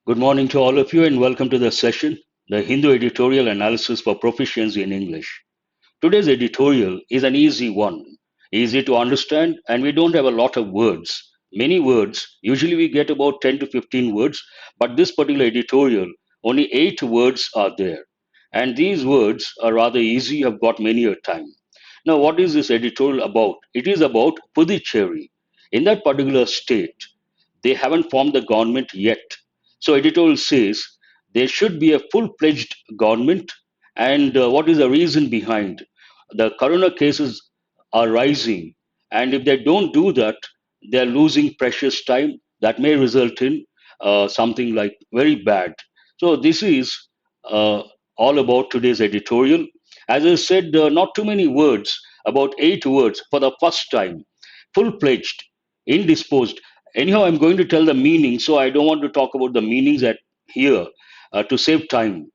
Good morning to all of you and welcome to the session, the Hindu editorial analysis for proficiency in English. Today's editorial is an easy one, easy to understand, and we don't have a lot of words. Many words, usually we get about 10 to 15 words, but this particular editorial, only 8 words are there. And these words are rather easy, I've got many a time. Now, what is this editorial about? It is about Puducherry. In that particular state, they haven't formed the government yet. So editorial says there should be a full-fledged government. And what is the reason behind? The corona cases are rising, and if they don't do that, they're losing precious time that may result in something like very bad. So this is uh, all about today's editorial. As I said, not too many words, about 8 words for the first time, full-fledged, indisposed. Anyhow, I'm going to tell the meaning, so I don't want to talk about the meanings at here to save time.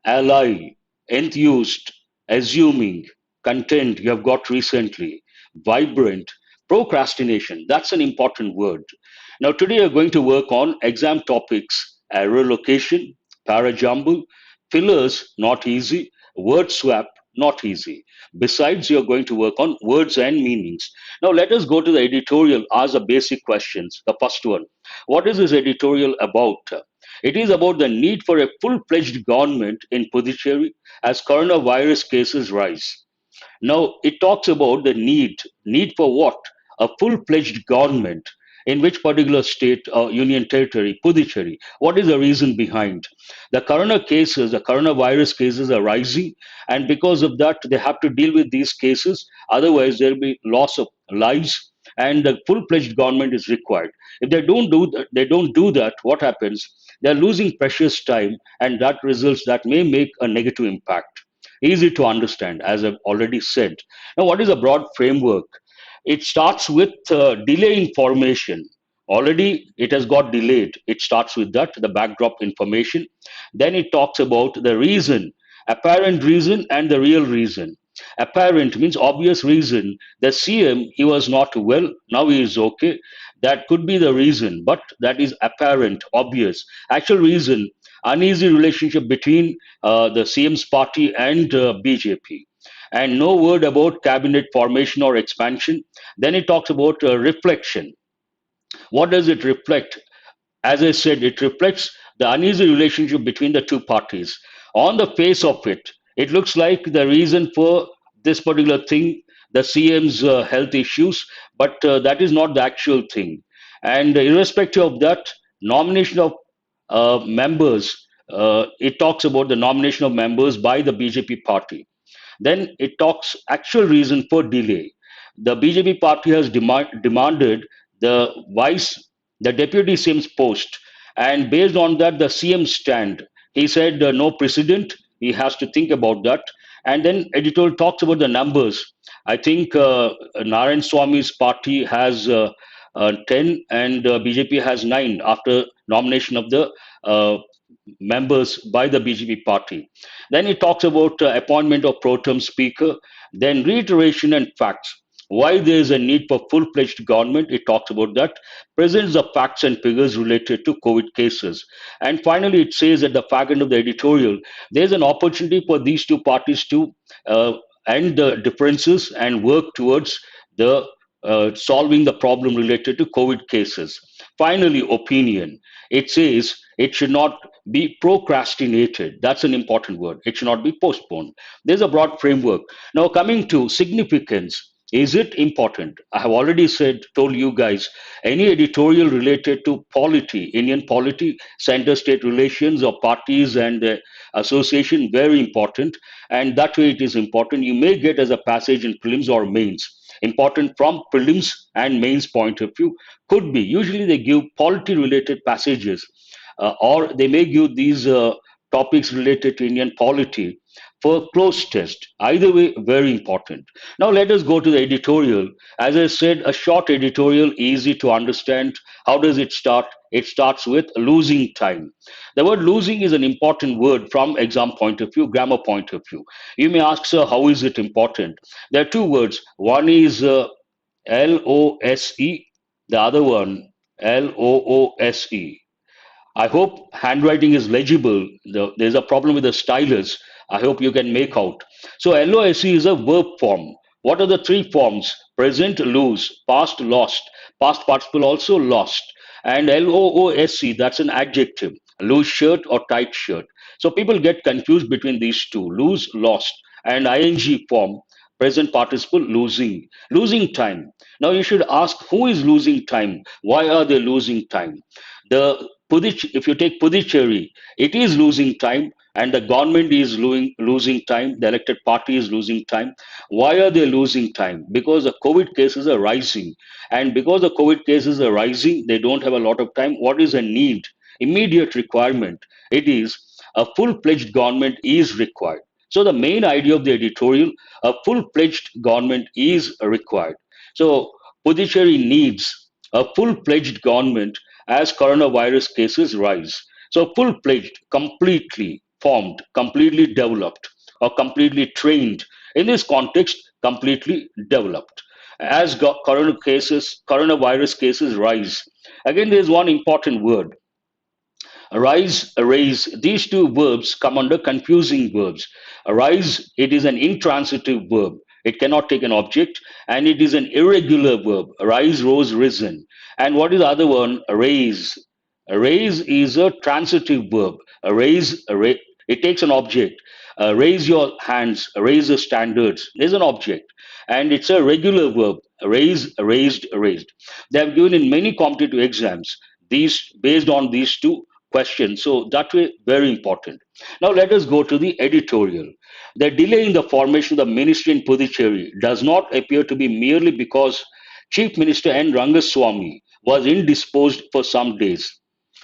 Ally, enthused, assuming, content you have got recently, vibrant, procrastination. That's an important word. Now, today we're going to work on exam topics, error location, parajumble, fillers, not easy, word swap, not easy. Besides, you're going to work on words and meanings. Now, let us go to the editorial, ask the basic questions. The first one: what is this editorial about? It is about the need for a full fledged government in Puducherry as coronavirus cases rise. Now, it talks about the need. Need for what? A full fledged government. In which particular state or union territory? Puducherry. What is the reason behind? The coronavirus cases are rising, and because of that, they have to deal with these cases. Otherwise, there will be loss of lives, and the full fledged government is required. If they don't do that, what happens? They're losing precious time, and that results that may make a negative impact. Easy to understand, as I've already said. Now, what is a broad framework? It starts with delay in formation. Already it has got delayed. It starts with that, the backdrop information. Then it talks about the reason, apparent reason, and the real reason. Apparent means obvious reason. The CM, he was not well, now he is okay. That could be the reason, but that is apparent, obvious. Actual reason, uneasy relationship between the CM's party and BJP. And no word about cabinet formation or expansion. Then it talks about reflection. What does it reflect? As I said, it reflects the uneasy relationship between the two parties. On the face of it, it looks like the reason for this particular thing, the CM's health issues, but that is not the actual thing. And irrespective of that, nomination of members, it talks about the nomination of members by the BJP party. Then it talks actual reason for delay. The BJP party has demanded the vice, the deputy CM's post, and based on that, the CM stand. He said no precedent. He has to think about that. And then editorial talks about the numbers. I think Narayan Swami's party has 10 and BJP has 9 after nomination of the members by the BJP party. Then it talks about appointment of pro tem speaker, then reiteration and facts. Why there is a need for full-fledged government, it talks about that. Presents the facts and figures related to COVID cases. And finally, it says at the fag end of the editorial, there's an opportunity for these two parties to uh, end the differences and work towards the solving the problem related to COVID cases. Finally, opinion. It says it should not be procrastinated. That's an important word. It should not be postponed. There's a broad framework. Now, coming to significance, is it important? I have already said, told you guys, any editorial related to polity, Indian polity, center state relations or parties and association, very important. And that way it is important. You may get as a passage in prelims or mains. Important from prelims and mains point of view. Could be. Usually they give polity related passages or they may give these topics related to Indian polity for close test. Either way, very important. Now let us go to the editorial. As I said, a short editorial, easy to understand. How does it start? It starts with losing time. The word losing is an important word from exam point of view, grammar point of view. You may ask, sir, how is it important? There are two words. One is LOSE, the other one LOOSE. I hope handwriting is legible. There's a problem with the stylus. I hope you can make out. So LOSC is a verb form. What are the three forms? Present, lose, past, lost, past participle also lost, and LOOSC, that's an adjective. Loose shirt or tight shirt. So people get confused between these two, lose, lost, and ing form, present participle, losing. Losing time. Now you should ask, who is losing time? Why are they losing time? If you take Puducherry, it is losing time, and the government is losing time. The elected party is losing time. Why are they losing time? Because the COVID cases are rising, and because the COVID cases are rising, they don't have a lot of time. What is a need? Immediate requirement. It is a full-fledged government is required. So the main idea of the editorial, a full-fledged government is required. So Puducherry needs a full-fledged government as coronavirus cases rise. So, full fledged, completely formed, completely developed, or completely trained. In this context, completely developed. As coronavirus cases rise, again, there is one important word. Arise, erase, these two verbs come under confusing verbs. Arise, it is an intransitive verb. It cannot take an object, and it is an irregular verb. Arise, rose, risen. And what is the other one? Erase. Erase is a transitive verb. Erase, it takes an object. Raise your hands, raise the standards. There's an object. And it's a regular verb. Raise, erased, erased. They have given in many competitive exams these based on these two questions. So that way, very important. Now let us go to the editorial. The delay in the formation of the ministry in Puducherry does not appear to be merely because Chief Minister N. Rangaswamy was indisposed for some days.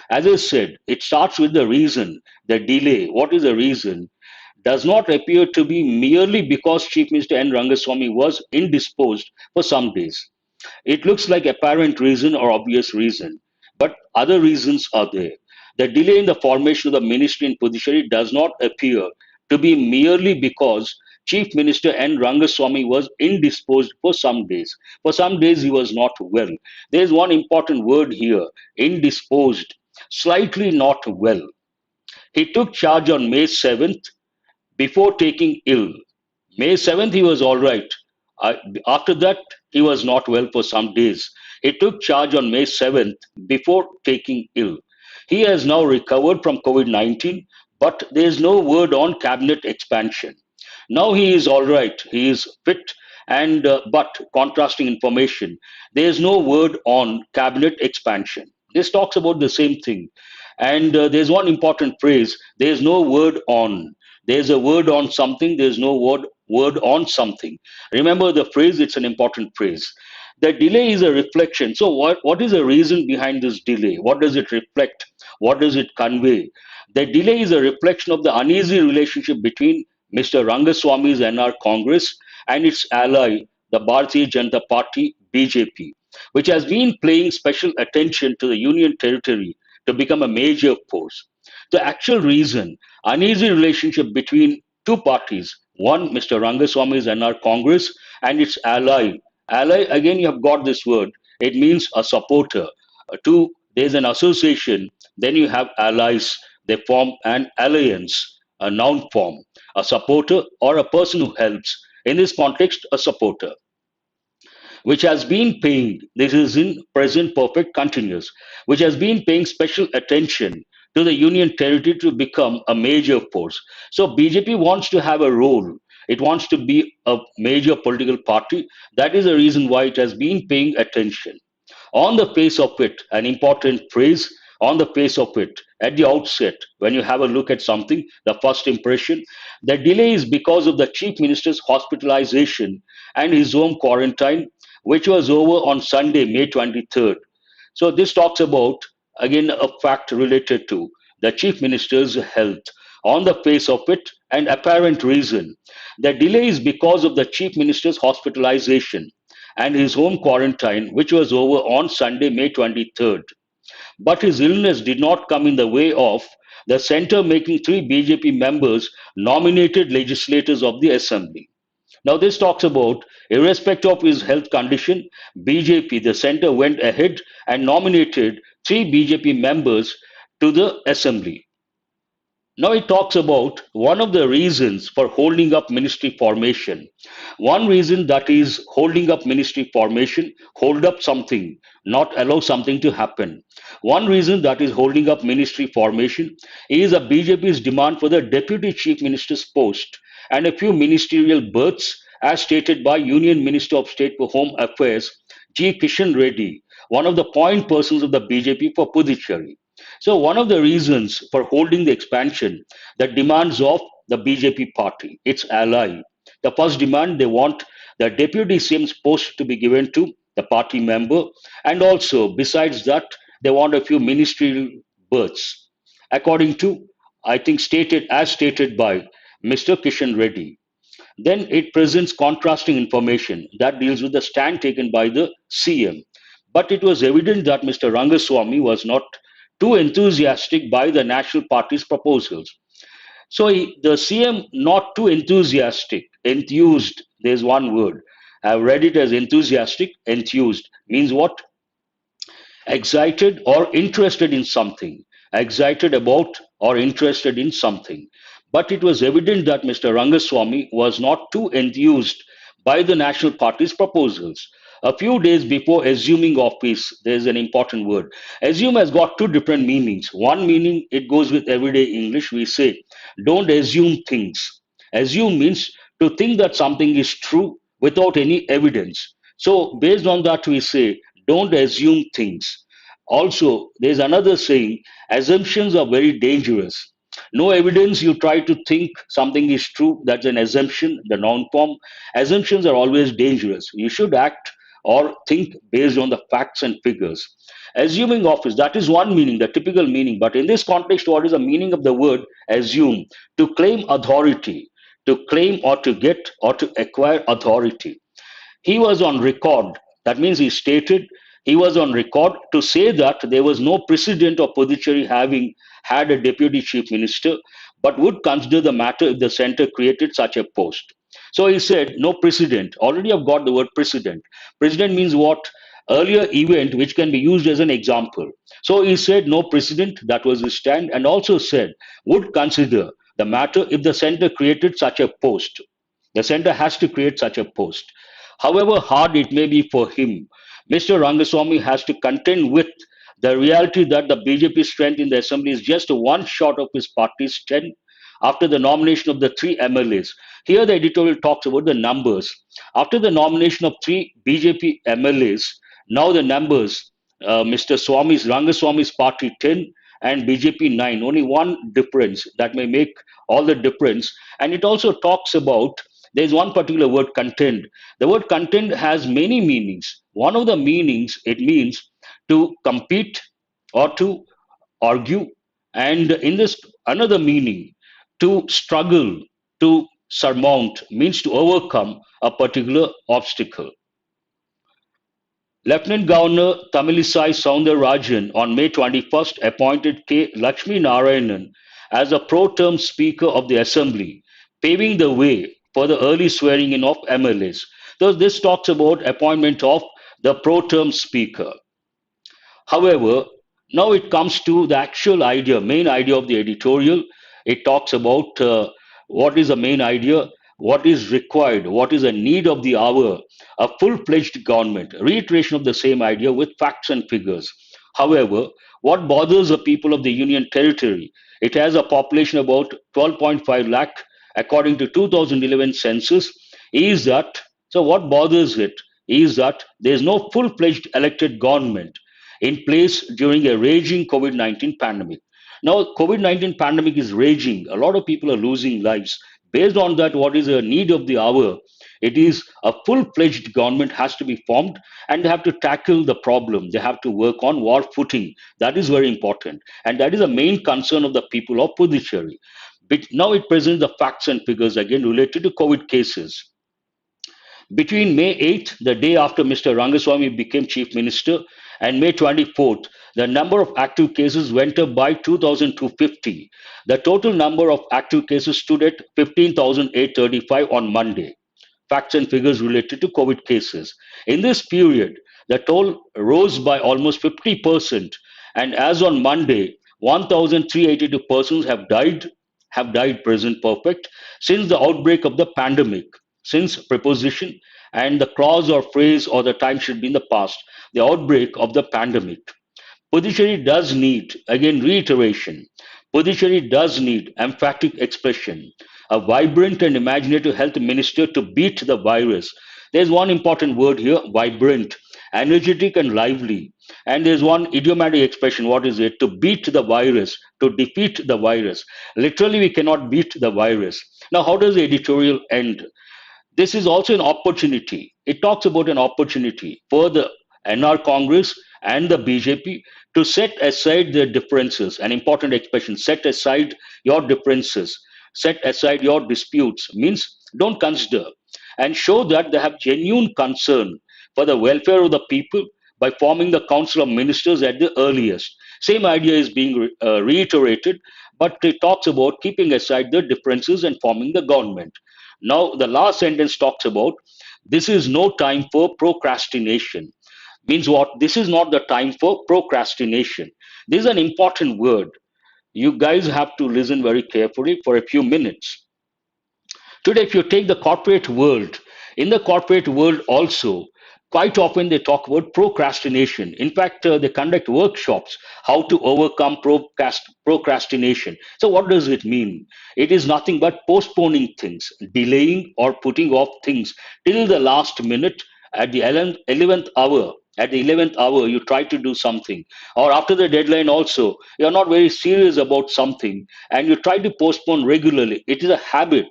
As I said, it starts with the reason, the delay. What is the reason? Does not appear to be merely because Chief Minister N. Rangaswamy was indisposed for some days. It looks like apparent reason or obvious reason, but other reasons are there. The delay in the formation of the ministry in Puducherry does not appear to be merely because Chief Minister N. Rangaswamy was indisposed for some days. For some days, he was not well. There is one important word here, indisposed, slightly not well. He took charge on May 7th before taking ill. May 7th, he was all right. After that, he was not well for some days. He took charge on May 7th before taking ill. He has now recovered from COVID 19, but there is no word on cabinet expansion. Now he is all right. He is fit, and but contrasting information, there is no word on cabinet expansion. This talks about the same thing. And there's one important phrase, there's no word on. There's a word on something, there's no word on something. Remember the phrase, it's an important phrase. The delay is a reflection. So what is the reason behind this delay? What does it reflect? What does it convey? The delay is a reflection of the uneasy relationship between Mr. Rangaswamy's NR Congress and its ally, the Bharatiya Janata Party, BJP, which has been paying special attention to the Union Territory to become a major force. The actual reason, uneasy relationship between two parties, one, Mr. Rangaswamy's NR Congress and its ally. Ally, again, you have got this word. It means a supporter. Two, there's an association. Then you have allies. They form an alliance, a noun form. A supporter or a person who helps. In this context, a supporter which has been paying, this is in present perfect continuous, which has been paying special attention to the Union Territory to become a major force. So BJP wants to have a role. It wants to be a major political party. That is the reason why it has been paying attention. On the face of it, an important phrase, on the face of it, at the outset, when you have a look at something, the first impression, the delay is because of the Chief Minister's hospitalization and his home quarantine, which was over on Sunday, May 23rd. So this talks about, again, a fact related to the Chief Minister's health. On the face of it, an apparent reason. The delay is because of the Chief Minister's hospitalization and his home quarantine, which was over on Sunday, May 23rd. But his illness did not come in the way of the center making three BJP members nominated legislators of the Assembly. Now, this talks about, irrespective of his health condition, BJP, the center, went ahead and nominated three BJP members to the assembly. Now it talks about one of the reasons for holding up ministry formation. One reason that is holding up ministry formation, hold up something, not allow something to happen. One reason that is holding up ministry formation is a BJP's demand for the deputy chief minister's post and a few ministerial berths as stated by Union Minister of State for Home Affairs G. Kishan Reddy, one of the point persons of the BJP for Puducherry. So one of the reasons for holding the expansion, the demands of the BJP party, its ally. The first demand, they want the deputy CM's post to be given to the party member, and also besides that, they want a few ministerial berths, according to, I think, stated by Mr. Kishan Reddy. Then it presents contrasting information that deals with the stand taken by the CM. But it was evident that Mr. Rangaswamy was not too enthusiastic by the National Party's proposals. So the CM not too enthusiastic, enthused, there's one word. I've read it as enthusiastic, enthused means what? Excited or interested in something, excited about or interested in something. But it was evident that Mr. Rangaswamy was not too enthused by the National Party's proposals. A few days before assuming office, there's an important word. Assume has got two different meanings. One meaning, it goes with everyday English. We say, don't assume things. Assume means to think that something is true without any evidence. So, based on that, we say, don't assume things. Also, there's another saying, assumptions are very dangerous. No evidence, you try to think something is true, that's an assumption, the noun form. Assumptions are always dangerous. You should act or think based on the facts and figures. Assuming office, that is one meaning, the typical meaning. But in this context, what is the meaning of the word assume? To claim authority, to claim or to get or to acquire authority. He was on record. That means he stated he was on record to say that there was no precedent of Puducherry having had a deputy chief minister, but would consider the matter if the center created such a post. So he said, no precedent. Already I've got the word precedent. Precedent means what? Earlier event which can be used as an example. So he said, no precedent, that was his stand, and also said, would consider the matter if the center created such a post. The center has to create such a post. However hard it may be for him, Mr. Rangaswamy has to contend with the reality that the BJP strength in the assembly is just one short of his party's strength after the nomination of the three MLAs. Here, the editorial talks about the numbers. After the nomination of three BJP MLAs, now the numbers, Mr. Rangaswamy's party 10 and BJP 9, only one difference that may make all the difference. And it also talks about there's one particular word contend. The word contend has many meanings. One of the meanings, it means to compete or to argue, and in this another meaning, to struggle, to surmount means to overcome a particular obstacle. Lieutenant Governor Tamilisai Soundararajan on May 21st appointed K. Lakshmi Narayanan as a pro-term Speaker of the Assembly, paving the way for the early swearing in of MLAs. Thus, this talks about appointment of the pro-term Speaker. However, now it comes to the actual idea, main idea of the editorial. It talks about what is the main idea, what is required, what is a need of the hour, a full-fledged government, reiteration of the same idea with facts and figures. However, what bothers the people of the Union Territory, it has a population about 12.5 lakh according to 2011 census, is that, so what bothers it is that there is no full-fledged elected government in place during a raging COVID-19 pandemic. Now, COVID-19 pandemic is raging. A lot of people are losing lives. Based on that, what is the need of the hour? It is a full-fledged government has to be formed and they have to tackle the problem. They have to work on war footing. That is very important. And that is the main concern of the people of Puducherry. But now it presents the facts and figures again related to COVID cases. Between May 8th, the day after Mr. Rangaswamy became Chief Minister, and May 24th, the number of active cases went up by 2,250. The total number of active cases stood at 15,835 on Monday. Facts and figures related to COVID cases. In this period, the toll rose by almost 50%, and as on Monday, 1,382 persons have died present perfect since the outbreak of the pandemic. Since preposition and the clause or phrase or the time should be in the past. The outbreak of the pandemic. Puducherry does need, again reiteration, Puducherry does need emphatic expression, a vibrant and imaginative health minister to beat the virus. There's one important word here, vibrant, energetic and lively. And there's one idiomatic expression, what is it? To beat the virus, to defeat the virus. Literally, we cannot beat the virus. Now, how does the editorial end? This is also an opportunity. It talks about an opportunity for the NR Congress and the BJP to set aside their differences. An important expression, set aside your differences, set aside your disputes, means don't consider, and show that they have genuine concern for the welfare of the people by forming the Council of Ministers at the earliest. Same idea is being reiterated, but it talks about keeping aside the differences and forming the government. Now, the last sentence talks about this is no time for procrastination. Means what? This is not the time for procrastination. This is an important word. You guys have to listen very carefully for a few minutes. Today, if you take the corporate world, in the corporate world also, quite often they talk about procrastination. In fact, they conduct workshops how to overcome procrastination. So, what does it mean? It is nothing but postponing things, delaying or putting off things till the last minute at the 11th hour. At the 11th hour, you try to do something, or after the deadline, also, you're not very serious about something and you try to postpone regularly. It is a habit,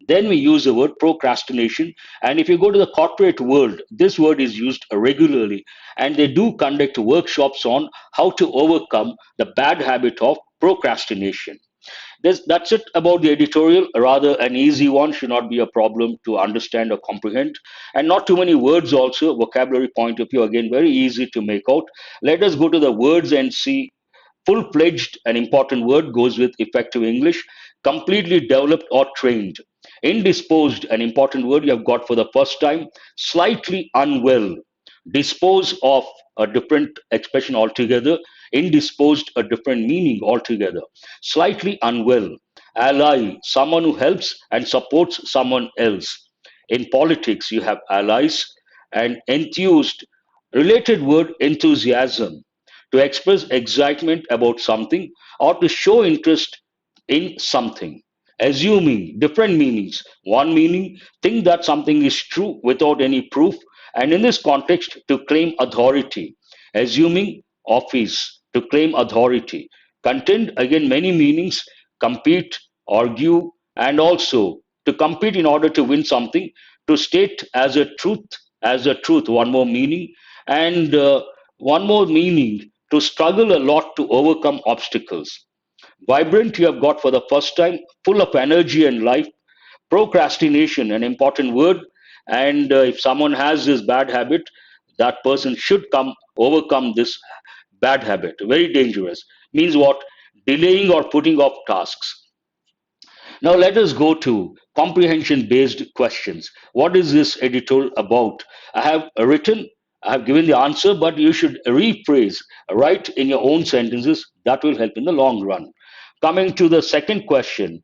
then we use the word procrastination. And if you go to the corporate world, this word is used regularly. And they do conduct workshops on how to overcome the bad habit of procrastination. That's it about the editorial. Rather, an easy one, should not be a problem to understand or comprehend. And not too many words, also, vocabulary point of view, again, very easy to make out. Let us go to the words and see. Full fledged, an important word, goes with effective English. Completely developed or trained. Indisposed, an important word you have got for the first time. Slightly unwell. Dispose of, a different expression altogether. Indisposed, a different meaning altogether. Slightly unwell. Ally, someone who helps and supports someone else. In politics, you have allies. And enthused, related word, enthusiasm, to express excitement about something or to show interest in something. Assuming, different meanings. One meaning, think that something is true without any proof, and in this context, to claim authority. Assuming, office, to claim authority. Content, again, many meanings: compete, argue, and also to compete in order to win something, to state as a truth, one more meaning, and one more meaning, to struggle a lot to overcome obstacles. Vibrant, you have got for the first time, full of energy and life. Procrastination, an important word. And if someone has this bad habit, that person should overcome this bad habit. Very dangerous. Means what? Delaying or putting off tasks. Now let us go to comprehension based questions. What is this editorial about? I have written, I have given the answer, but you should rephrase, write in your own sentences. That will help in the long run. Coming to the second question,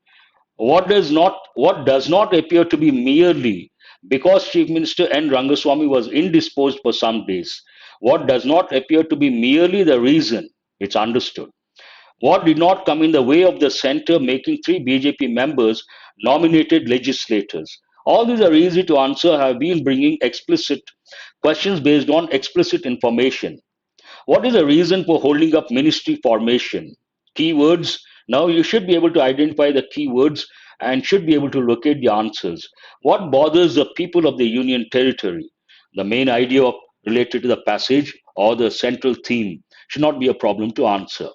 what does not appear to be merely because Chief Minister N. Rangaswamy was indisposed for some days? What does not appear to be merely the reason? It's understood. What did not come in the way of the center making three BJP members nominated legislators? All these are easy to answer. I have been bringing explicit questions based on explicit information. What is the reason for holding up ministry formation? Keywords. Now you should be able to identify the keywords and should be able to locate the answers. What bothers the people of the Union Territory? The main idea related to the passage or the central theme should not be a problem to answer.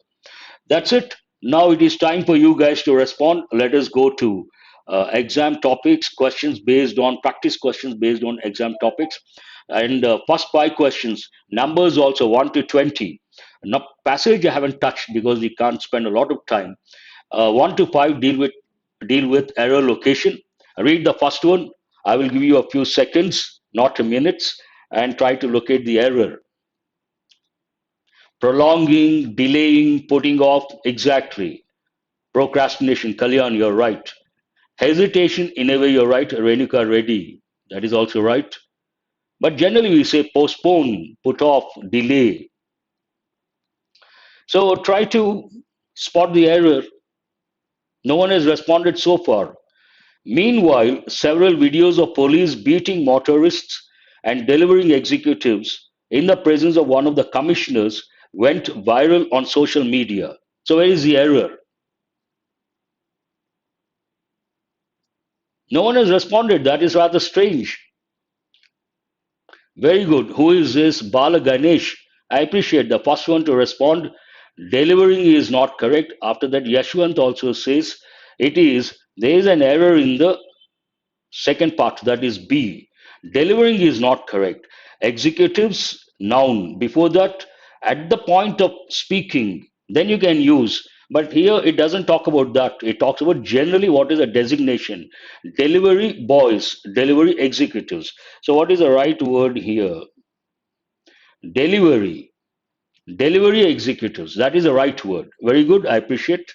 That's it. Now it is time for you guys to respond. Let us go to exam topics, practice questions based on exam topics. And first five questions, numbers also 1 to 20. Now, passage I haven't touched because we can't spend a lot of time. 1 to 5 deal with error location. Read the first one. I will give you a few seconds, not minutes, and try to locate the error. Prolonging, delaying, putting off, exactly. Procrastination, Kalyan, you're right. Hesitation, in a way, you're right. Renuka, ready. That is also right. But generally, we say postpone, put off, delay. So try to spot the error. No one has responded so far. Meanwhile, several videos of police beating motorists and delivering executives in the presence of one of the commissioners went viral on social media. So, where is the error? No one has responded. That is rather strange. Very good. Who is this? Bala Ganesh. I appreciate the first one to respond. Delivering is not correct. After that, Yashwant also says it is. There is an error in the second part, that is B. Delivering is not correct. Executives, noun. Before that, at the point of speaking, then you can use. But here it doesn't talk about that. It talks about generally what is a designation. Delivery boys, delivery executives. So, what is the right word here? Delivery. Delivery executives. That is the right word. Very good. I appreciate.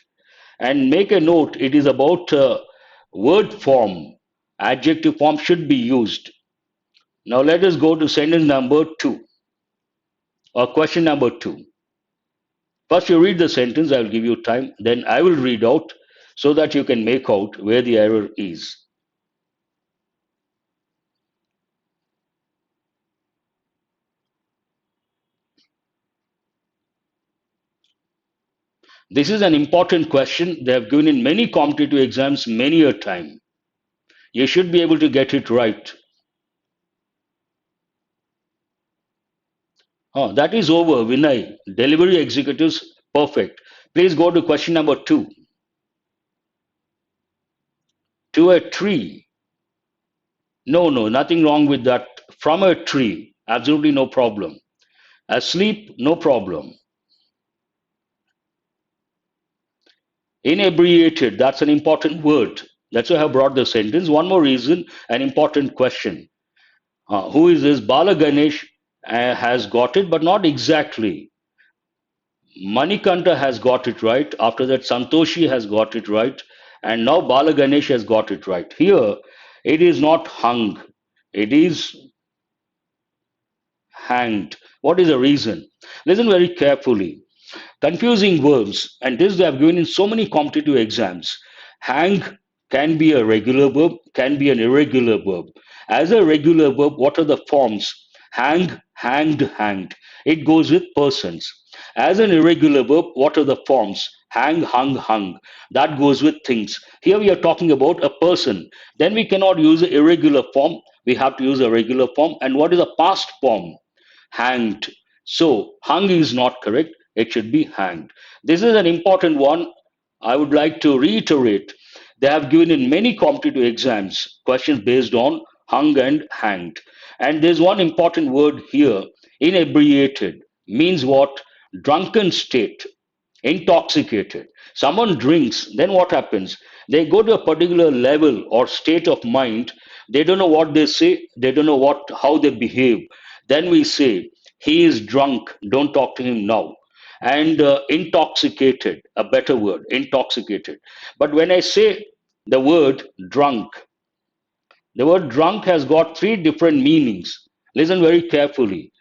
And make a note, it is about word form. Adjective form should be used. Now let us go to sentence number two or question number two. First, you read the sentence, I will give you time, then I will read out so that you can make out where the error is. This is an important question. They have given in many competitive exams many a time. You should be able to get it right. That is over, Vinay. Delivery executives, perfect. Please go to question number two. To a tree. No, no, nothing wrong with that. From a tree, absolutely no problem. Asleep, no problem. Inebriated, that's an important word. That's why I have brought the sentence. One more reason, an important question. Who is this? Bala Ganesh has got it, but not exactly. Manikanta has got it right. After that, Santoshi has got it right. And now Bala Ganesh has got it right. Here, it is not hung. It is hanged. What is the reason? Listen very carefully. Confusing verbs, and this they have given in so many competitive exams. Hang can be a regular verb, can be an irregular verb. As a regular verb, what are the forms? Hang, hanged, hanged. It goes with persons. As an irregular verb, what are the forms? Hang, hung, hung. That goes with things. Here we are talking about a person. Then we cannot use an irregular form. We have to use a regular form. And what is a past form? Hanged. So, hung is not correct. It should be hanged. This is an important one. I would like to reiterate. They have given in many competitive exams questions based on hung and hanged. And there's one important word here. Inebriated means what? Drunken state, intoxicated. Someone drinks, then what happens? They go to a particular level or state of mind. They don't know what they say, they don't know what how they behave. Then we say, he is drunk, don't talk to him now. And intoxicated, a better word, intoxicated. But when I say the word drunk, the word drunk has got three different meanings. Listen very carefully.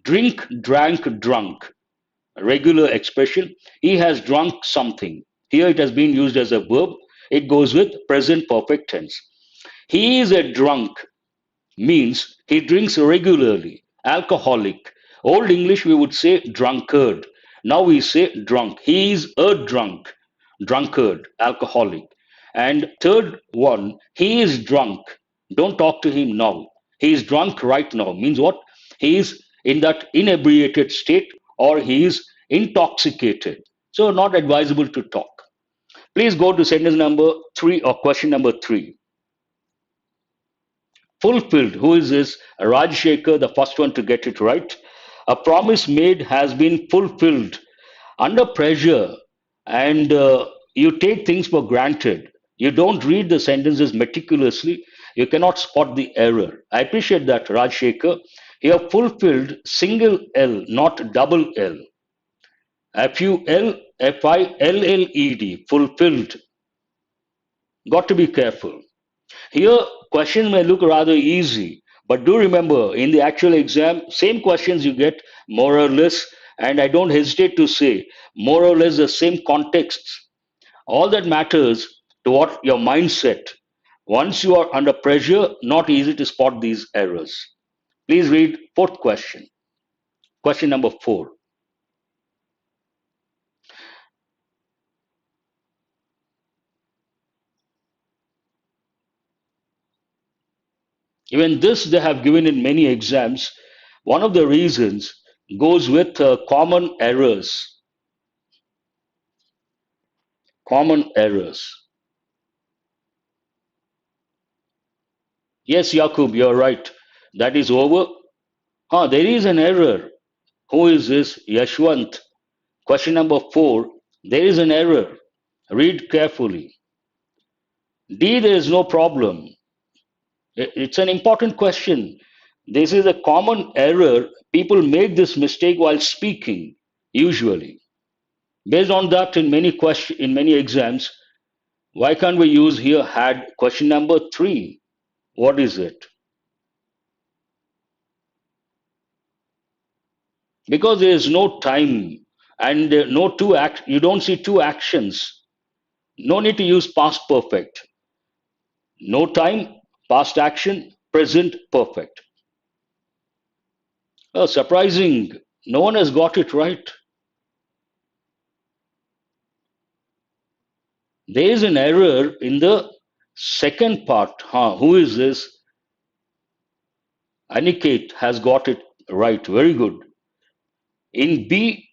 Drink, drank, drunk, regular expression. He has drunk something. Here it has been used as a verb. It goes with present perfect tense. He is a drunk means he drinks regularly. Alcoholic. Old English we would say drunkard. Now we say drunk. He is a drunk. Drunkard, alcoholic. And third one, he is drunk. Don't talk to him now. He is drunk right now. Means what? He is in that inebriated state or he is intoxicated. So not advisable to talk. Please go to sentence number three or question number three. Fulfilled. Who is this? Rajshekhar, the first one to get it right. A promise made has been fulfilled. Under pressure, and you take things for granted. You don't read the sentences meticulously. You cannot spot the error. I appreciate that, Rajshekhar. Here, fulfilled, single L, not double L. F-U-L-F-I-L-L-E-D, fulfilled. Got to be careful. Here, questions may look rather easy, but do remember in the actual exam, same questions you get more or less, and I don't hesitate to say more or less the same contexts. All that matters to what your mindset. Once you are under pressure, not easy to spot these errors. Please read fourth question. Question number 4. Even this they have given in many exams. One of the reasons goes with common errors. Common errors. Yes, Yakub, you're right. That is over. There is an error. Who is this? Yashwant. Question number 4. There is an error. Read carefully. D, there is no problem. It's an important question. This is a common error. People make this mistake while speaking, usually. Based on that, in many exams, why can't we use here had? Question number 3. What is it? Because there is no time and no you don't see two actions. No need to use past perfect. No time, past action, present perfect. Oh, surprising. No one has got it right. There is an error in the second part. Who is this? Aniket has got it right. Very good. In B,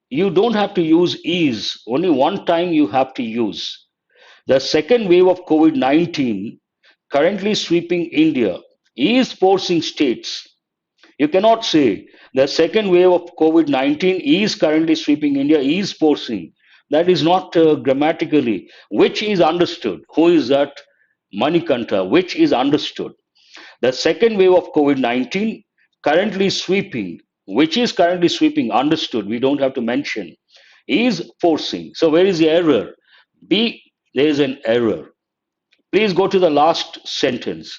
you don't have to use is. Only one time you have to use. The second wave of COVID 19 currently sweeping India is forcing states. You cannot say the second wave of COVID 19 is currently sweeping India, is forcing. That is not grammatically. Which is understood? Who is that? Manikanta, which is understood. The second wave of COVID 19 currently sweeping, which is currently sweeping, understood. We don't have to mention, is forcing. So, where is the error? B, there is an error. Please go to the last sentence.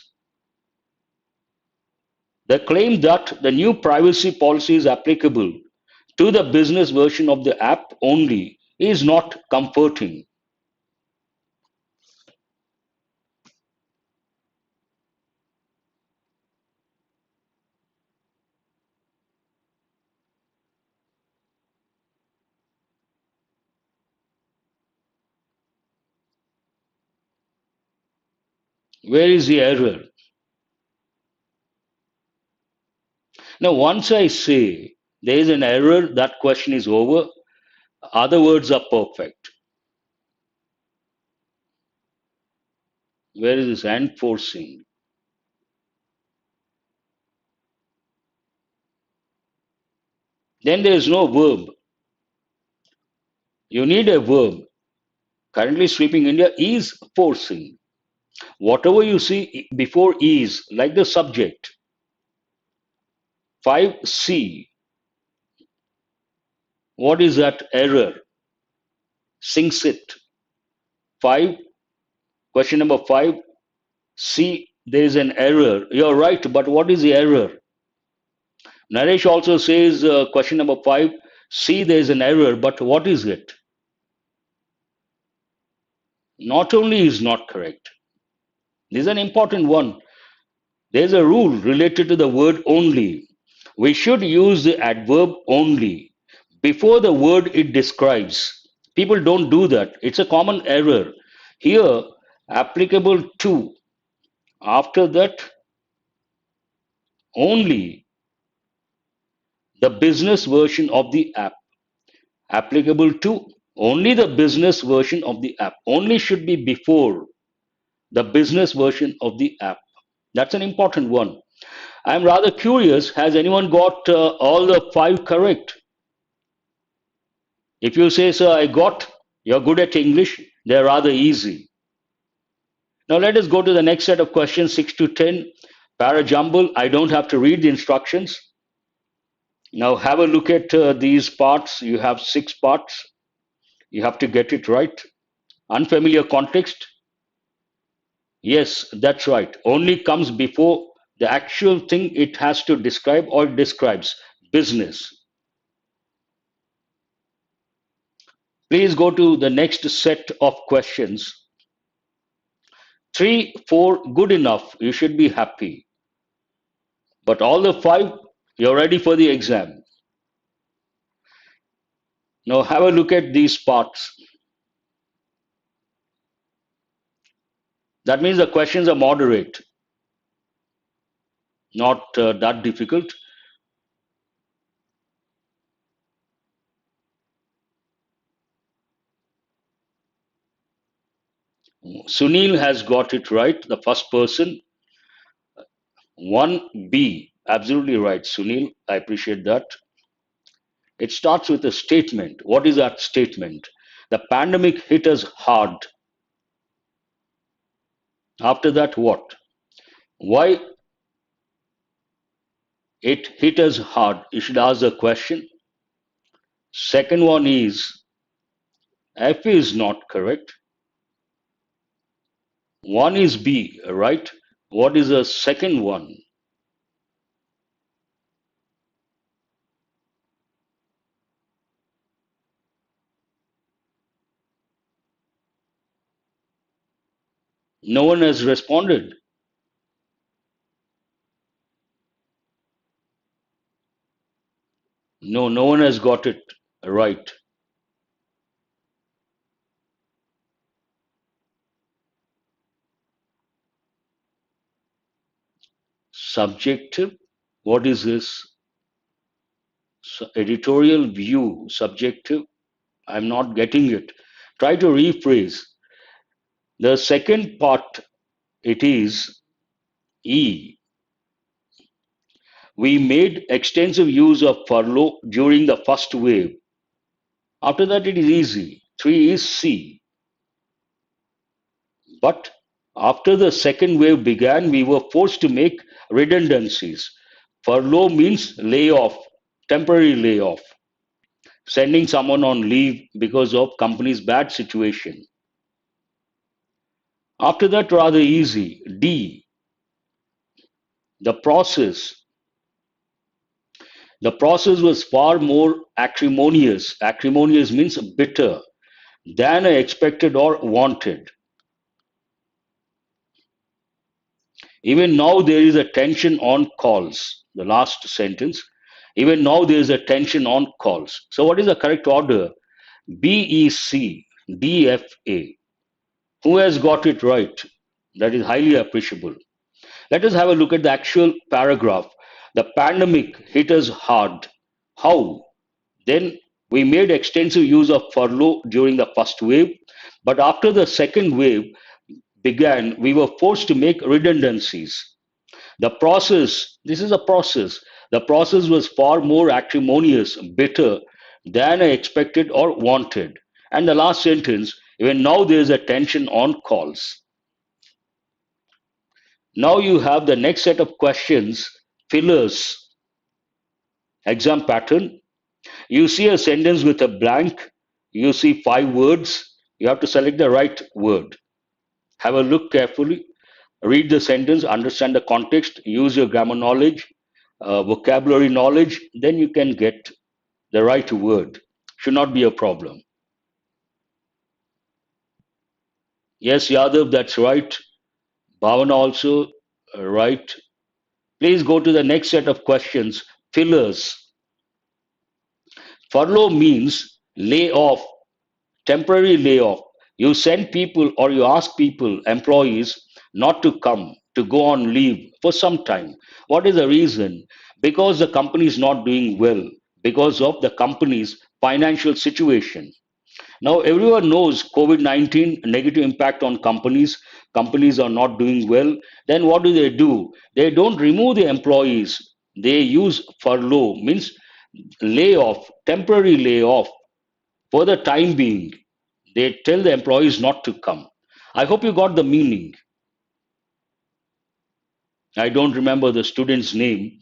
The claim that the new privacy policy is applicable to the business version of the app only is not comforting. Where is the error? Now, once I say there is an error, that question is over. Other words are perfect. Where is this enforcing? Then there is no verb. You need a verb. Currently sweeping India is forcing. Whatever you see before is, like the subject. 5C. What is that error? Sinks it. 5. Question number 5. C. There is an error. You're right, but what is the error? Naresh also says question number 5. C. There is an error, but what is it? Not only is not correct. This is an important one. There's a rule related to the word only. We should use the adverb only before the word it describes. People don't do that. It's a common error. Here, applicable to. After that, only the business version of the app. Applicable to only the business version of the app. Only should be before the business version of the app. That's an important one. I'm rather curious, has anyone got all the 5 correct? If you say, sir, I got, you're good at English, they're rather easy. Now let us go to the next set of questions, 6 to 10. Para Jumble, I don't have to read the instructions. Now have a look at these parts. You have six parts. You have to get it right. Unfamiliar context. Yes, that's right. Only comes before the actual thing it has to describe or describes business. Please go to the next set of questions. Three, four, good enough. You should be happy. But all the five, you're ready for the exam. Now have a look at these parts. That means the questions are moderate, not that difficult. Sunil has got it right, the first person. 1B, absolutely right, Sunil. I appreciate that. It starts with a statement. What is that statement? The pandemic hit us hard. After that, what? Why it hit us hard? You should ask the question. Second one is F is not correct. One is B, right? What is the second one? No one has responded. No, no one has got it right. Subjective. What is this? Editorial view. Subjective. I'm not getting it. Try to rephrase. The second part, it is E. We made extensive use of furlough during the first wave. After that, it is easy. 3 is C. But after the second wave began, we were forced to make redundancies. Furlough means layoff, temporary layoff, sending someone on leave because of company's bad situation. After that, rather easy. D, the process. The process was far more acrimonious. Acrimonious means bitter than I expected or wanted. Even now, there is a tension on calls. The last sentence. Even now, there is a tension on calls. So, what is the correct order? BEC, DFA. Who has got it right? That is highly appreciable. Let us have a look at the actual paragraph. The pandemic hit us hard. How? Then we made extensive use of furlough during the first wave, but after the second wave began, we were forced to make redundancies. The process, this is a process, the process was far more acrimonious, bitter than I expected or wanted. And the last sentence, even now there is a tension on calls. Now you have the next set of questions, fillers, exam pattern. You see a sentence with a blank, you see five words, you have to select the right word. Have a look carefully, read the sentence, understand the context, use your grammar knowledge, vocabulary knowledge, then you can get the right word. Should not be a problem. Yes, Yadav, that's right. Bhavana also, right. Please go to the next set of questions. Fillers. Furlough means lay off, temporary layoff. You send people or you ask people, employees, not to come, to go on leave for some time. What is the reason? Because the company is not doing well, because of the company's financial situation. Now, everyone knows COVID 19 negative impact on companies. Companies are not doing well. Then what do? They don't remove the employees. They use furlough, means layoff, temporary layoff for the time being. They tell the employees not to come. I hope you got the meaning. I don't remember the student's name.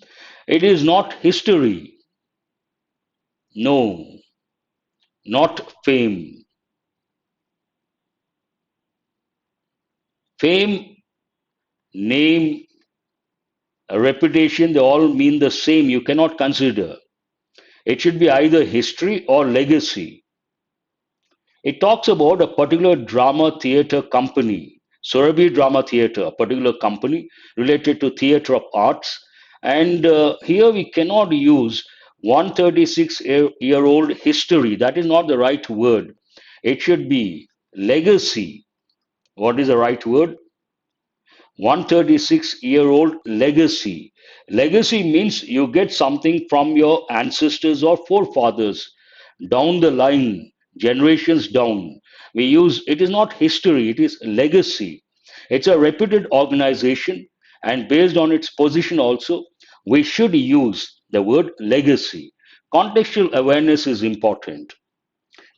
It is not history. No, not fame. Fame, name, reputation, they all mean the same. You cannot consider. It should be either history or legacy. It talks about a particular drama theatre company, Surabhi Drama Theatre, a particular company related to theatre of arts. And here we cannot use 136-year old history. That is not the right word. It should be legacy. What is the right word? 136-year-old legacy. Legacy means you get something from your ancestors or forefathers down the line, generations down. We use it is not history, it is legacy. It's a reputed organization, and based on its position, also, we should use the word legacy. Contextual awareness is important.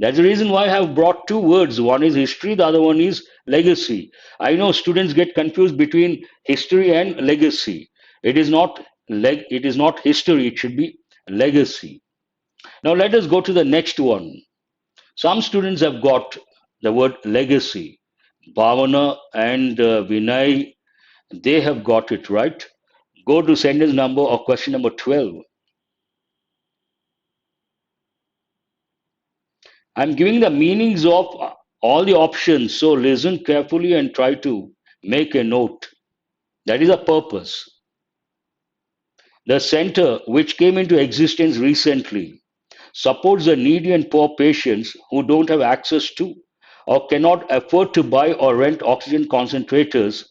That's the reason why I have brought two words. One is history, the other one is legacy. I know students get confused between history and legacy. It is not history, it should be legacy. Now let us go to the next one. Some students have got the word legacy. Bhavana and Vinay, they have got it right. Go to sentence number or question number 12. I'm giving the meanings of all the options, so listen carefully and try to make a note. That is a purpose. The center, which came into existence recently, supports the needy and poor patients who don't have access to or cannot afford to buy or rent oxygen concentrators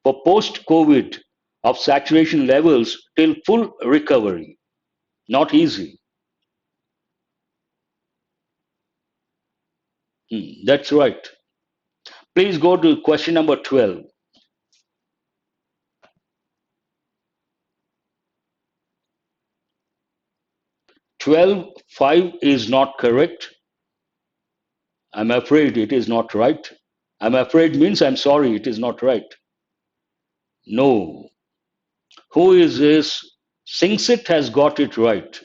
for post COVID of saturation levels till full recovery. Not easy. That's right. Please go to question number 12. 12.5 is not correct. I'm afraid it is not right. I'm afraid means I'm sorry, it is not right. No. Who is this? Singsit has got it right.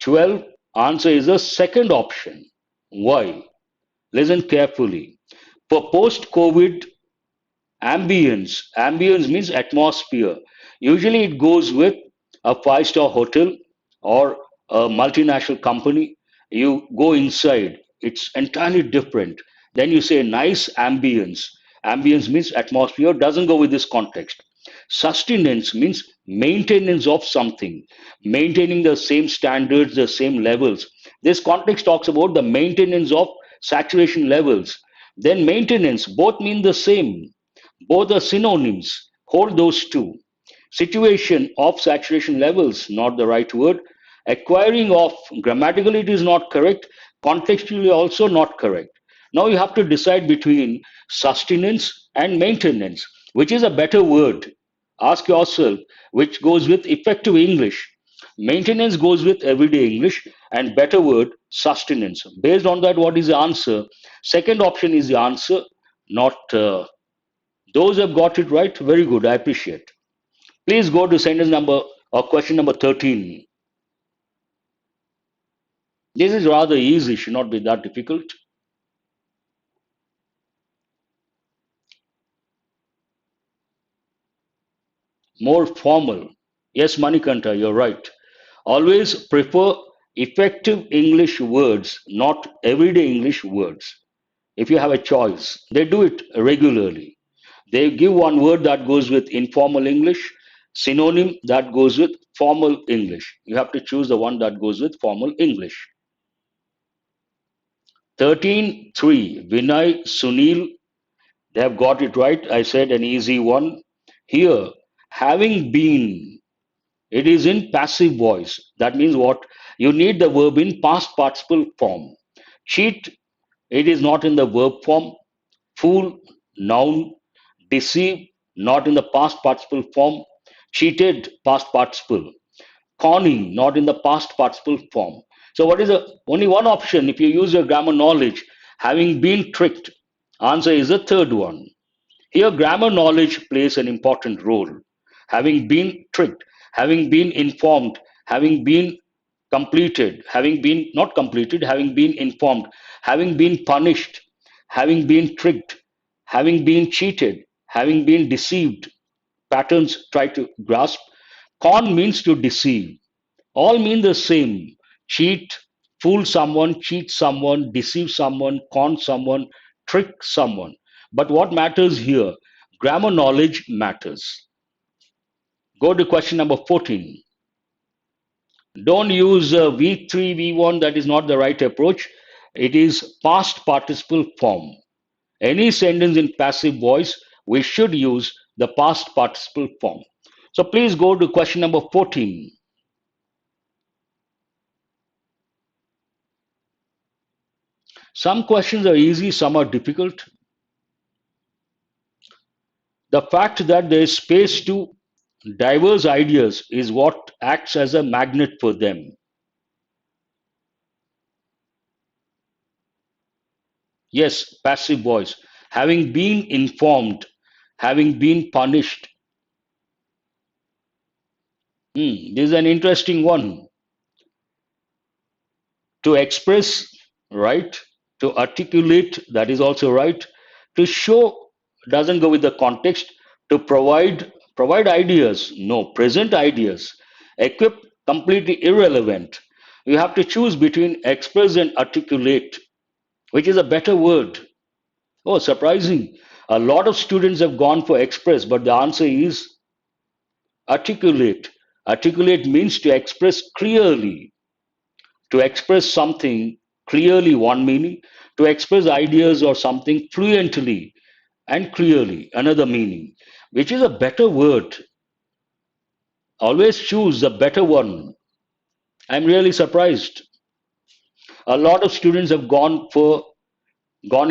12 answer is the second option. Why? Listen carefully. For post COVID ambience means atmosphere. Usually it goes with a five-star hotel or a multinational company. You go inside, it's entirely different. Then you say nice ambience. Ambience means atmosphere, doesn't go with this context. Sustenance means maintenance of something, maintaining the same standards, the same levels. This context talks about the maintenance of saturation levels. Then maintenance, both mean the same, both are synonyms. Hold those two. Situation of saturation levels, not the right word. Acquiring of, grammatically it is not correct. Contextually also not correct. Now you have to decide between sustenance and maintenance. Which is a better word? Ask yourself which goes with effective English. Maintenance goes with everyday English, and better word sustenance. Based on that, what is the answer? Second option is the answer, not those have got it right. Very good. I appreciate. Please go to sentence number or question number 13. This is rather easy, should not be that difficult. More formal. Yes, Manikanta, you're right. Always prefer effective English words, not everyday English words. If you have a choice, they do it regularly. They give one word that goes with informal English, synonym that goes with formal English. You have to choose the one that goes with formal English. 13.3. Vinay, Sunil, they have got it right. I said an easy one. Here, having been, it is in passive voice. That means what? You need the verb in past participle form. Cheat, it is not in the verb form. Fool, noun. Deceive, not in the past participle form. Cheated, past participle. Conning, not in the past participle form. So what is the only one option if you use your grammar knowledge? Having been tricked. Answer is the third one. Here grammar knowledge plays an important role. Having been tricked, having been informed, having been completed, having been not completed, having been informed, having been punished, having been tricked, having been cheated, having been deceived. Patterns try to grasp. Con means to deceive. All mean the same. Cheat, fool someone, cheat someone, deceive someone, con someone, trick someone. But what matters here? Grammar knowledge matters. Go to question number 14. Don't use V3, V1, that is not the right approach. It is past participle form. Any sentence in passive voice, we should use the past participle form. So please go to question number 14. Some questions are easy, some are difficult. The fact that there is space to diverse ideas is what acts as a magnet for them. Yes, passive voice. Having been informed, having been punished. This is an interesting one. To express, right? To articulate, that is also right. To show doesn't go with the context. To provide ideas, no, present ideas. Equip, completely irrelevant. You have to choose between express and articulate. Which is a better word? Oh, surprising. A lot of students have gone for express, but the answer is articulate. Articulate means to express clearly, to express something clearly, one meaning, to express ideas or something fluently and clearly, another meaning, which is a better word. Always choose the better one. I'm really surprised. A lot of students have gone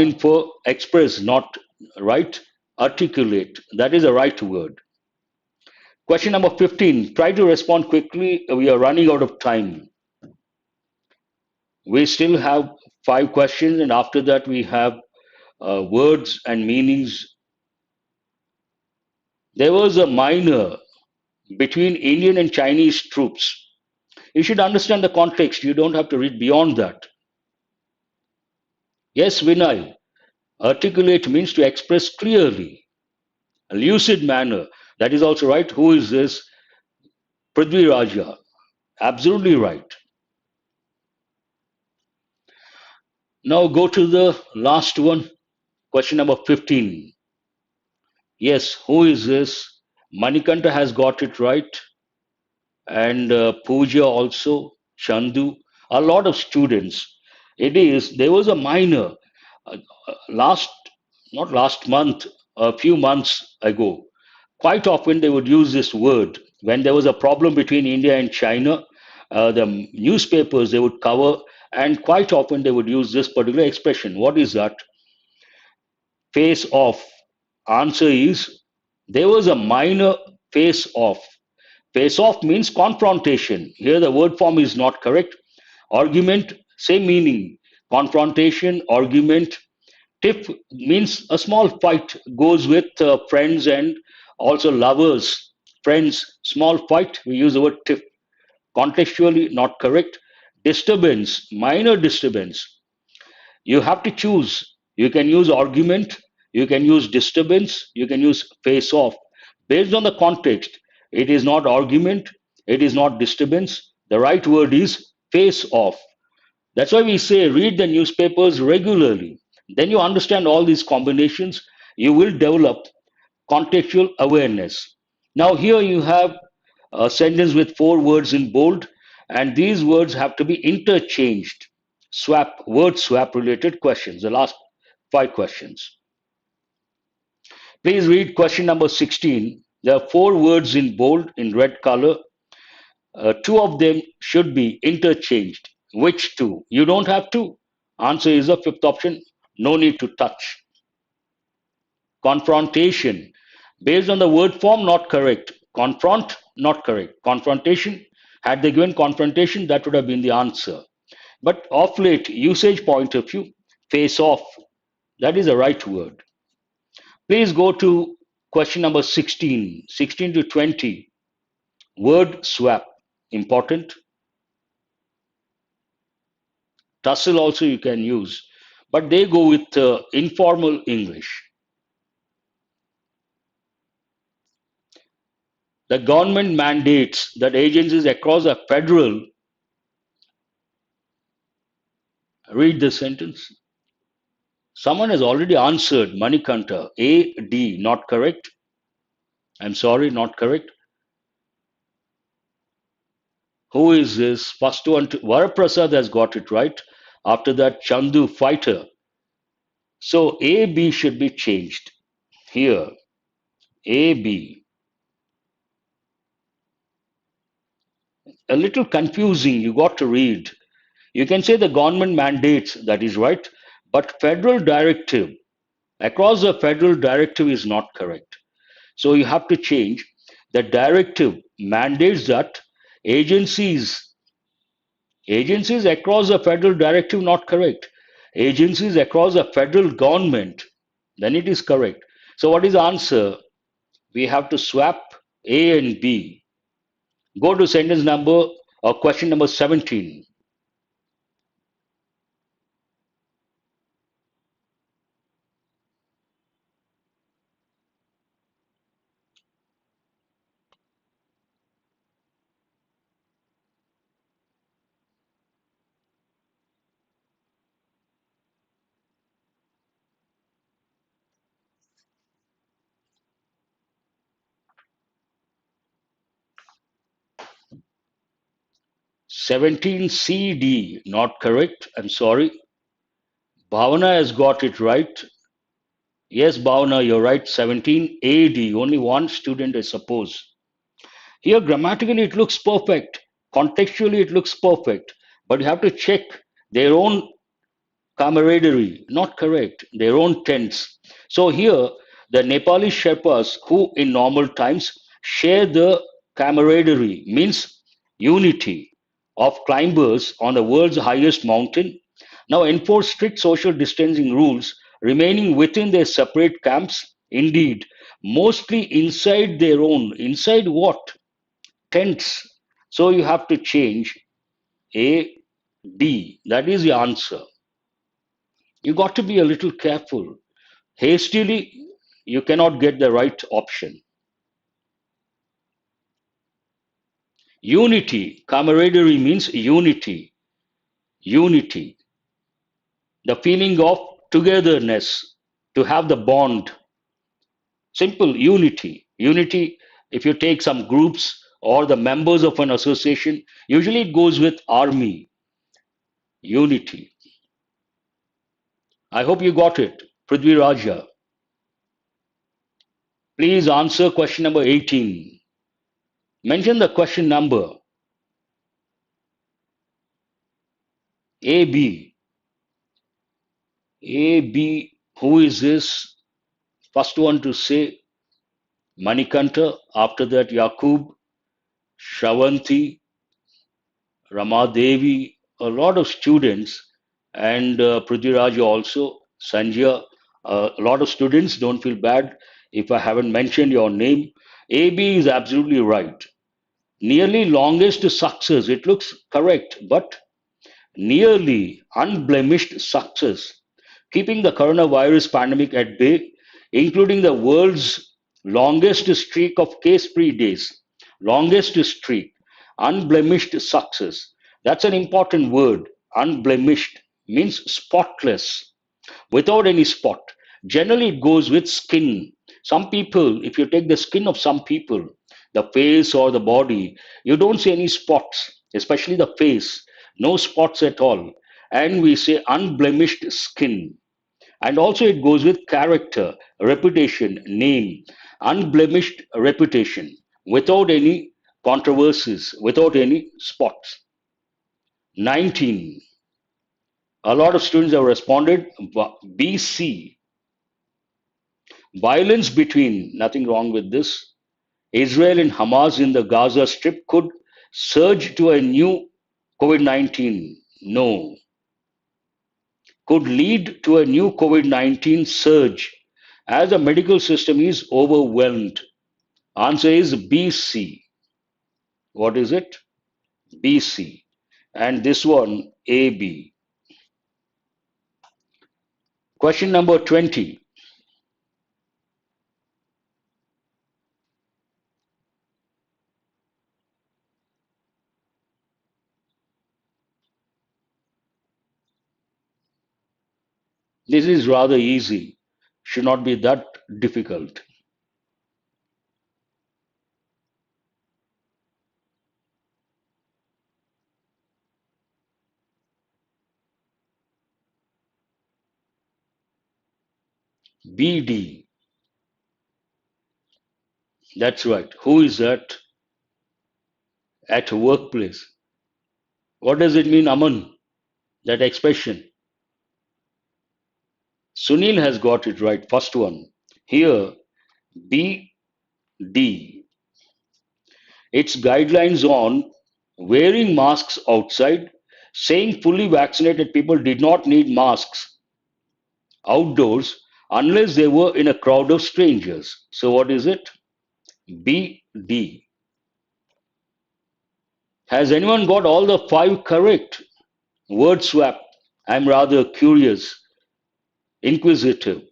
in for express, not right. Articulate. That is the right word. Question number 15. Try to respond quickly. We are running out of time. We still have 5 questions, and after that, we have words and meanings. There was a minor between Indian and Chinese troops. You should understand the context. You don't have to read beyond that. Yes, Vinay. Articulate means to express clearly, a lucid manner. That is also right. Who is this? Prithvi Raja. Absolutely right. Now go to the last one. Question number 15. Yes, who is this? Manikanta has got it right. And Pooja also, Chandu, a lot of students. There was a minor last, not last month, a few months ago. Quite often they would use this word when there was a problem between India and China. The newspapers they would cover, and quite often they would use this particular expression. What is that? Face off. Answer is there was a minor face off. Face off means confrontation. Here the word form is not correct. Argument, same meaning. Confrontation, argument. Tiff means a small fight, goes with friends and also lovers. Friends, small fight, we use the word tiff. Contextually not correct. Disturbance, minor disturbance. You have to choose. You can use argument, you can use disturbance, you can use face off. Based on the context, it is not argument, it is not disturbance. The right word is face off. That's why we say read the newspapers regularly. Then you understand all these combinations. You will develop contextual awareness. Now, here you have a sentence with 4 words in bold, and these words have to be interchanged. Word swap related questions, the last 5 questions. Please read question number 16. There are 4 words in bold in red color. 2 of them should be interchanged. Which 2? You don't have to. Answer is the fifth option. No need to touch. Confrontation. Based on the word form, not correct. Confront, not correct. Confrontation. Had they given confrontation, that would have been the answer. But of late, usage point of view, face off. That is the right word. Please go to question number 16, 16 to 20. Word swap. Important. Tussle also you can use, but they go with informal English. The government mandates that agencies across the federal, read the sentence. Someone has already answered Manikanta. A, D, not correct. I'm sorry, not correct. Who is this? First one, Varaprasad has got it right. After that, Chandu, fighter. So A, B should be changed. Here, A, B. A little confusing, you got to read. You can say the government mandates, that is right, but federal directive, across the federal directive is not correct. So you have to change. The directive mandates that agencies, agencies across the federal directive not correct. Agencies across the federal government, then it is correct. So what is the answer? We have to swap A and B. Go to sentence number or question number 17. 17 CD, not correct. I'm sorry. Bhavana has got it right. Yes, Bhavana, you're right. 17 AD, only one student, I suppose. Here, grammatically, it looks perfect. Contextually, it looks perfect. But you have to check their own camaraderie, not correct, their own tense. So here, the Nepali Sherpas, who in normal times share the camaraderie, means unity of climbers on the world's highest mountain, now enforce strict social distancing rules, remaining within their separate camps, indeed, mostly inside their own. Inside what? Tents. So you have to change A, D. That is the answer. You got to be a little careful. Hastily, you cannot get the right option. Unity, camaraderie means unity, unity, the feeling of togetherness, to have the bond. Simple unity. Unity, if you take some groups or the members of an association, usually it goes with army, unity. I hope you got it. Prithvi Raja, please answer question number 18. Mention the question number. A, B. A, B, who is this? First one to say Manikanta, after that Yakub, Shravanti, Ramadevi, a lot of students, and Prithviraj also, Sanjaya, a lot of students. Don't feel bad if I haven't mentioned your name. AB is absolutely right. Nearly longest success, it looks correct, but nearly unblemished success, keeping the coronavirus pandemic at bay, including the world's longest streak of case free days. Longest streak, unblemished success. That's an important word. Unblemished means spotless, without any spot. Generally, it goes with skin. Some people, if you take the skin of some people, the face or the body, you don't see any spots, especially the face, no spots at all. And we say unblemished skin. And also, it goes with character, reputation, name, unblemished reputation, without any controversies, without any spots. 19. A lot of students have responded. BC, violence between, nothing wrong with this, Israel and Hamas in the Gaza Strip could surge to a new COVID 19. No. Could lead to a new COVID 19 surge as the medical system is overwhelmed. Answer is BC. What is it? BC. And this one, AB. Question number 20. This is rather easy. Should not be that difficult. BD. That's right. Who is that? At a workplace. What does it mean, Aman? That expression. Sunil has got it right. First one. Here, BD. It's guidelines on wearing masks outside, saying fully vaccinated people did not need masks outdoors unless they were in a crowd of strangers. So, what is it? BD. Has anyone got all the five correct? Word swap. I'm rather curious, inquisitive.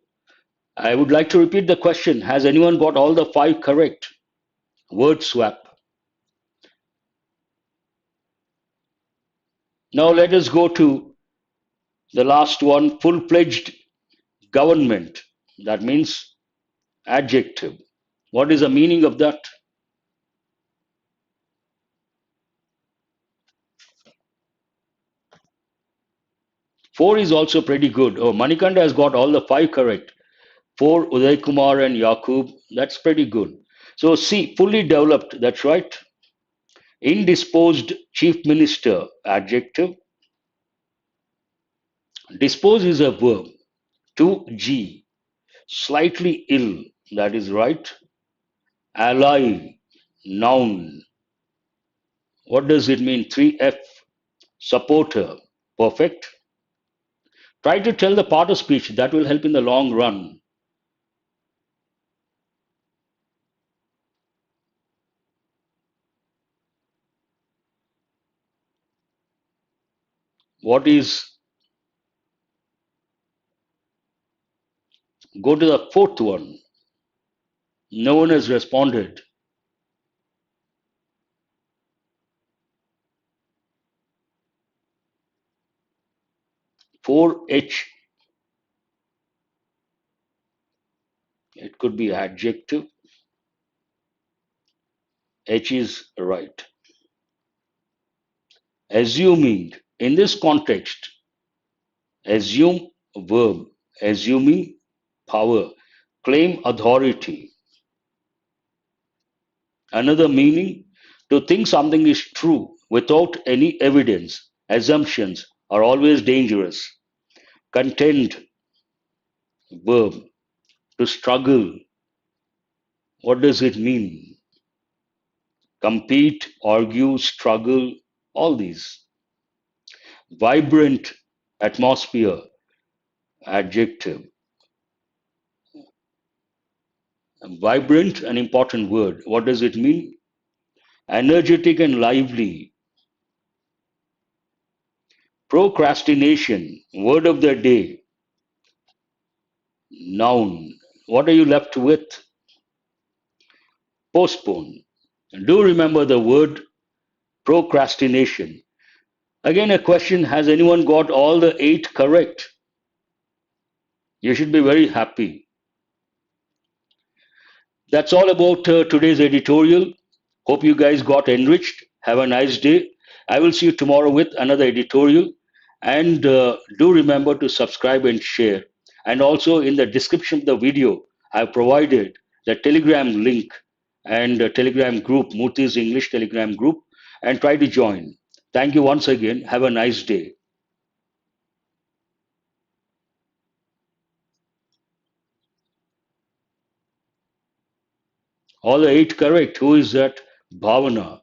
I would like to repeat the question. Has anyone got all the five correct? Word swap. Now let us go to the last one, full fledged government. That means adjective. What is the meaning of that? Four is also pretty good. Oh, Manikanda has got all the five correct. Four, Uday Kumar and Yakub. That's pretty good. So, C, fully developed. That's right. Indisposed chief minister, adjective. Dispose is a verb. 2G, slightly ill. That is right. Ally, noun. What does it mean? 3F, supporter. Perfect. Try to tell the part of speech that will help in the long run. What is, go to the fourth one. No one has responded. 4H, it could be adjective. H is right. Assuming, in this context, assume verb, assuming power, claim authority. Another meaning, to think something is true without any evidence. Assumptions are always dangerous. Contend, verb, to struggle. What does it mean? Compete, argue, struggle, all these. Vibrant atmosphere, adjective. Vibrant, an important word. What does it mean? Energetic and lively. Procrastination, word of the day. Noun. What are you left with? Postpone. Do remember the word procrastination. Again, a question, has anyone got all the eight correct? You should be very happy. That's all about today's editorial. Hope you guys got enriched. Have a nice day. I will see you tomorrow with another editorial. And do remember to subscribe and share. And also in the description of the video, I've provided the Telegram link and Telegram group, Murthy's English Telegram group, and try to join. Thank you once again. Have a nice day. All the eight correct. Who is that? Bhavana.